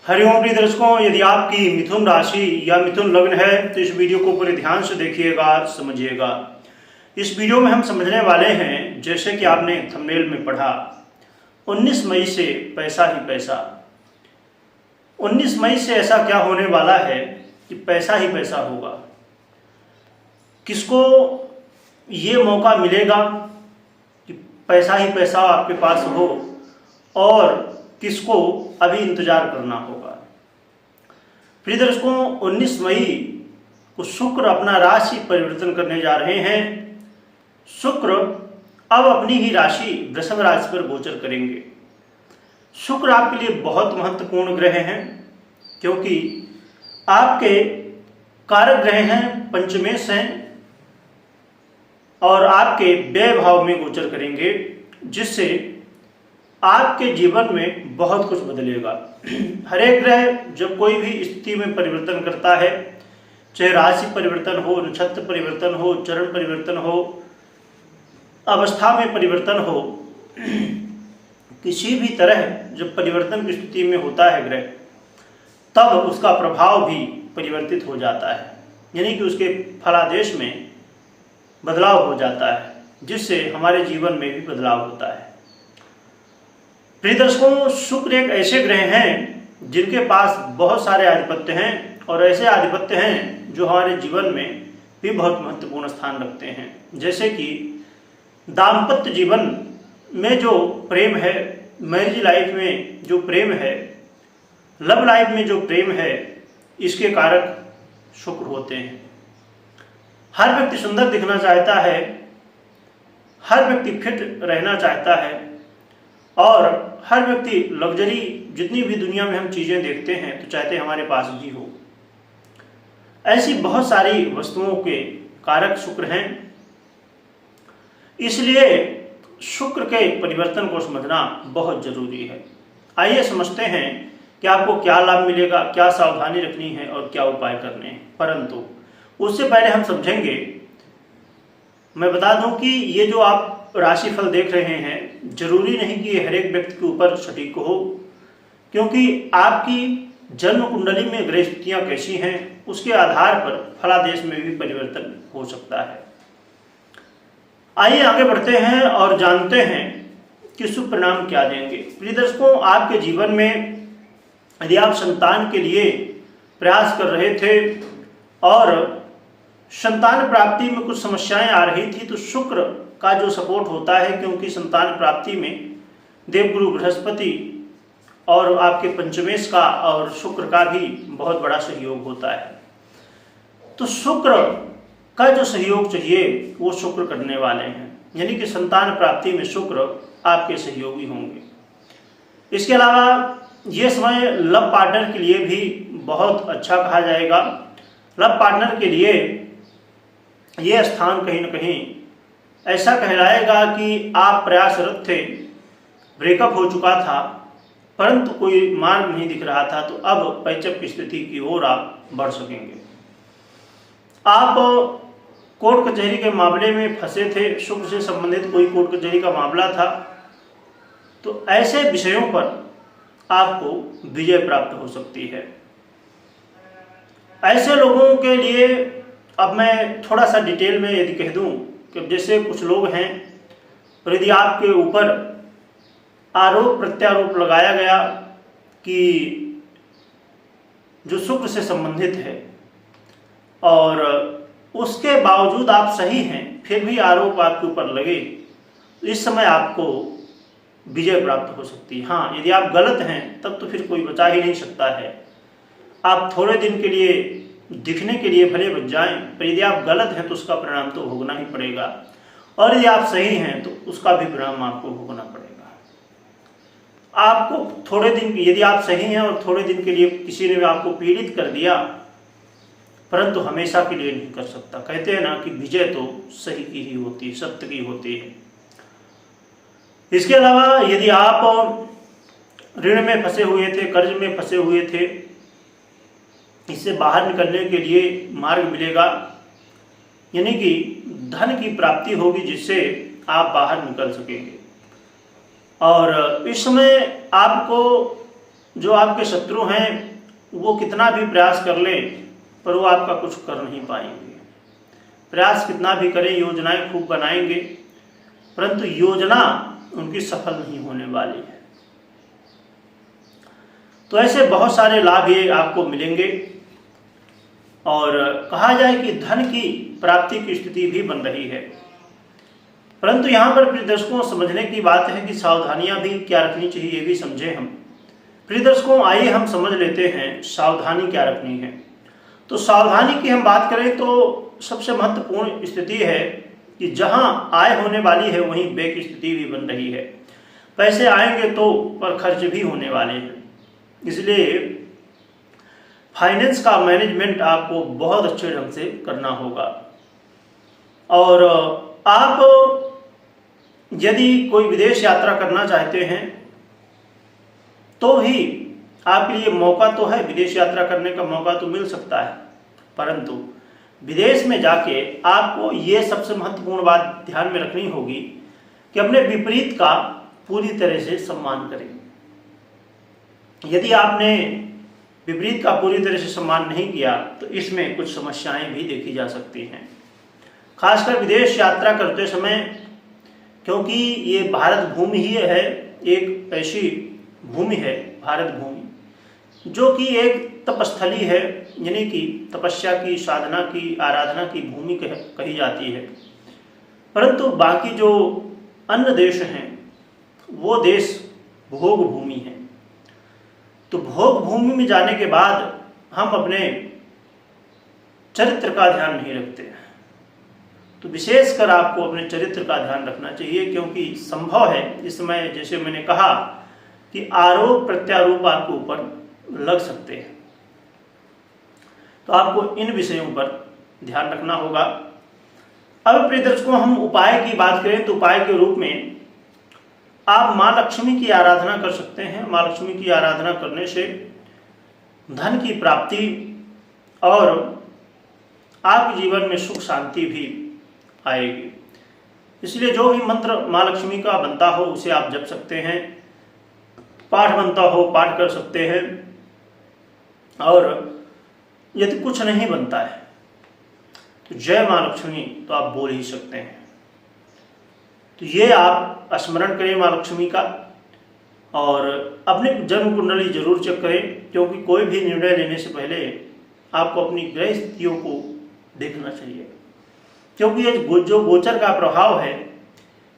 हरिओम प्रिय दर्शकों, यदि आपकी मिथुन राशि या मिथुन लग्न है तो इस वीडियो को पूरे ध्यान से देखिएगा, समझिएगा। इस वीडियो में हम समझने वाले हैं, जैसे कि आपने थंबनेल में पढ़ा, 19 मई से पैसा ही पैसा। 19 मई से ऐसा क्या होने वाला है कि पैसा ही पैसा होगा। किसको ये मौका मिलेगा कि पैसा ही पैसा आपके पास हो और किसको अभी इंतजार करना होगा। प्रिय दर्शकों, 19 मई को शुक्र अपना राशि परिवर्तन करने जा रहे हैं। शुक्र अब अपनी ही राशि वृषभ राशि पर गोचर करेंगे। शुक्र आपके लिए बहुत महत्वपूर्ण ग्रह हैं, क्योंकि आपके कारक ग्रह हैं, पंचमेश हैं और आपके व्यय भाव में गोचर करेंगे, जिससे आपके जीवन में बहुत कुछ बदलेगा। हर एक ग्रह जब कोई भी स्थिति में परिवर्तन करता है, चाहे राशि परिवर्तन हो, नक्षत्र परिवर्तन हो, चरण परिवर्तन हो, अवस्था में परिवर्तन हो, किसी भी तरह जब परिवर्तन की स्थिति में होता है ग्रह, तब उसका प्रभाव भी परिवर्तित हो जाता है, यानी कि उसके फलादेश में बदलाव हो जाता है, जिससे हमारे जीवन में भी बदलाव होता है। प्रिय दर्शकों, शुक्र एक ऐसे ग्रह हैं जिनके पास बहुत सारे आधिपत्य हैं, और ऐसे आधिपत्य हैं जो हमारे जीवन में भी बहुत महत्वपूर्ण स्थान रखते हैं। जैसे कि दाम्पत्य जीवन में जो प्रेम है, मैरिज लाइफ में जो प्रेम है, लव लाइफ में जो प्रेम है, इसके कारक शुक्र होते हैं। हर व्यक्ति सुंदर दिखना चाहता है, हर व्यक्ति फिट रहना चाहता है, और हर व्यक्ति लग्जरी, जितनी भी दुनिया में हम चीज़ें देखते हैं तो चाहते हैं हमारे पास भी हो। ऐसी बहुत सारी वस्तुओं के कारक शुक्र हैं। इसलिए शुक्र के परिवर्तन को समझना बहुत जरूरी है। आइए समझते हैं कि आपको क्या लाभ मिलेगा, क्या सावधानी रखनी है और क्या उपाय करने हैं। परंतु उससे पहले हम समझेंगे, मैं बता दूं कि ये जो आप राशिफल देख रहे हैं, जरूरी नहीं कि हर एक व्यक्ति के ऊपर सटीक हो, क्योंकि आपकी जन्म कुंडली में ग्रह स्थितियां कैसी हैं, उसके आधार पर फलादेश में भी परिवर्तन हो सकता है। आइए आगे बढ़ते हैं और जानते हैं कि शुभ परिणाम क्या देंगे। प्रिय दर्शकों, आपके जीवन में यदि आप संतान के लिए प्रयास कर रहे थे और संतान प्राप्ति में कुछ समस्याएं आ रही थी, तो शुक्र का जो सपोर्ट होता है, क्योंकि संतान प्राप्ति में देवगुरु बृहस्पति और आपके पंचमेश का और शुक्र का भी बहुत बड़ा सहयोग होता है। तो शुक्र का जो सहयोग चाहिए वो शुक्र करने वाले हैं, यानी कि संतान प्राप्ति में शुक्र आपके सहयोगी होंगे। इसके अलावा ये समय लव पार्टनर के लिए भी बहुत अच्छा कहा जाएगा। लव पार्टनर के लिए ये स्थान कहीं न कहीं ऐसा कहलाएगा कि आप प्रयासरत थे, ब्रेकअप हो चुका था, परंतु कोई मार्ग नहीं दिख रहा था, तो अब पैचअप की स्थिति की ओर आप बढ़ सकेंगे। आप कोर्ट कचहरी के मामले में फंसे थे, शुक्र से संबंधित कोई कोर्ट कचहरी का मामला था, तो ऐसे विषयों पर आपको विजय प्राप्त हो सकती है। ऐसे लोगों के लिए अब मैं थोड़ा सा डिटेल में यदि कह दूं कि जैसे कुछ लोग हैं, और यदि आपके ऊपर आरोप प्रत्यारोप लगाया गया कि जो शुक्र से संबंधित है और उसके बावजूद आप सही हैं, फिर भी आरोप आपके ऊपर लगे, इस समय आपको विजय प्राप्त हो सकती है। हाँ, यदि आप गलत हैं तब तो फिर कोई बचा ही नहीं सकता है। आप थोड़े दिन के लिए दिखने के लिए भले बच जाएं, पर यदि आप गलत हैं तो उसका परिणाम तो भोगना ही पड़ेगा, और यदि आप सही हैं तो उसका भी परिणाम आपको भोगना पड़ेगा। आपको थोड़े दिन, यदि आप सही हैं और थोड़े दिन के लिए किसी ने भी आपको पीड़ित कर दिया, परंतु हमेशा के लिए नहीं कर सकता। कहते हैं ना कि विजय तो सही की ही होती है, सत्य की होती है। इसके अलावा यदि आप ऋण में फंसे हुए थे, कर्ज में फंसे हुए थे, इससे बाहर निकलने के लिए मार्ग मिलेगा, यानी कि धन की प्राप्ति होगी, जिससे आप बाहर निकल सकेंगे। और इस समय आपको जो आपके शत्रु हैं वो कितना भी प्रयास कर ले पर वो आपका कुछ कर नहीं पाएंगे। प्रयास कितना भी करें, योजनाएं खूब बनाएंगे, परंतु योजना उनकी सफल नहीं होने वाली है। तो ऐसे बहुत सारे लाभ ये आपको मिलेंगे और कहा जाए कि धन की प्राप्ति की स्थिति भी बन रही है। परंतु यहाँ पर प्रिय दर्शकों समझने की बात है कि सावधानियां भी क्या रखनी चाहिए, ये भी समझे हम। प्रिय दर्शकों आइए हम समझ लेते हैं सावधानी क्या रखनी है। तो सावधानी की हम बात करें तो सबसे महत्वपूर्ण स्थिति है कि जहां आय होने वाली है वहीं व्यय की स्थिति भी बन रही है। पैसे आएंगे तो पर खर्च भी होने वाले हैं, इसलिए फाइनेंस का मैनेजमेंट आपको बहुत अच्छे ढंग से करना होगा। और आप यदि कोई विदेश यात्रा करना चाहते हैं तो भी आपके लिए मौका तो है, विदेश यात्रा करने का मौका तो मिल सकता है, परंतु विदेश में जाके आपको ये सबसे महत्वपूर्ण बात ध्यान में रखनी होगी कि अपने विपरीत का पूरी तरह से सम्मान करें। यदि आपने विपरीत का पूरी तरह से सम्मान नहीं किया तो इसमें कुछ समस्याएं भी देखी जा सकती हैं, खासकर विदेश यात्रा करते समय, क्योंकि ये भारत भूमि ही है, एक ऐसी भूमि है भारत भूमि जो कि एक तपस्थली है, यानी कि तपस्या की, साधना की, आराधना की भूमि कही जाती है। परंतु बाकी जो अन्य देश हैं वो देश भोग भूमि है। तो भोग भूमि में जाने के बाद हम अपने चरित्र का ध्यान नहीं रखते हैं। तो विशेषकर आपको अपने चरित्र का ध्यान रखना चाहिए, क्योंकि संभव है इस समय जैसे मैंने कहा कि आरोप प्रत्यारोप आपके ऊपर लग सकते हैं। तो आपको इन विषयों पर ध्यान रखना होगा। अब प्रिय दर्शकों हम उपाय की बात करें तो उपाय के रूप में आप माँ लक्ष्मी की आराधना कर सकते हैं। माँ लक्ष्मी की आराधना करने से धन की प्राप्ति और आपके जीवन में सुख शांति भी आएगी। इसलिए जो भी मंत्र माँ लक्ष्मी का बनता हो उसे आप जप सकते हैं, पाठ बनता हो पाठ कर सकते हैं, और यदि कुछ नहीं बनता है तो जय माँ लक्ष्मी तो आप बोल ही सकते हैं। तो ये आप स्मरण करें माँ लक्ष्मी का, और अपनी जन्म कुंडली जरूर चेक करें, क्योंकि कोई भी निर्णय लेने से पहले आपको अपनी ग्रह स्थितियों को देखना चाहिए, क्योंकि ये जो गोचर का प्रभाव है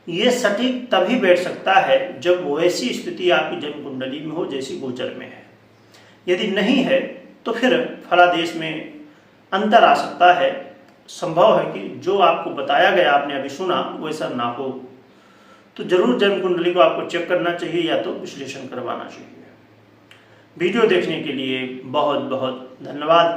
ये सटीक तभी बैठ सकता है जब वैसी स्थिति आपकी जन्म कुंडली में हो जैसी गोचर में है। यदि नहीं है तो फिर फलादेश में अंतर आ सकता है। संभव है कि जो आपको बताया गया, आपने अभी सुना, वैसा ना हो। तो जरूर जन्म कुंडली को आपको चेक करना चाहिए या तो विश्लेषण करवाना चाहिए। वीडियो देखने के लिए बहुत बहुत धन्यवाद।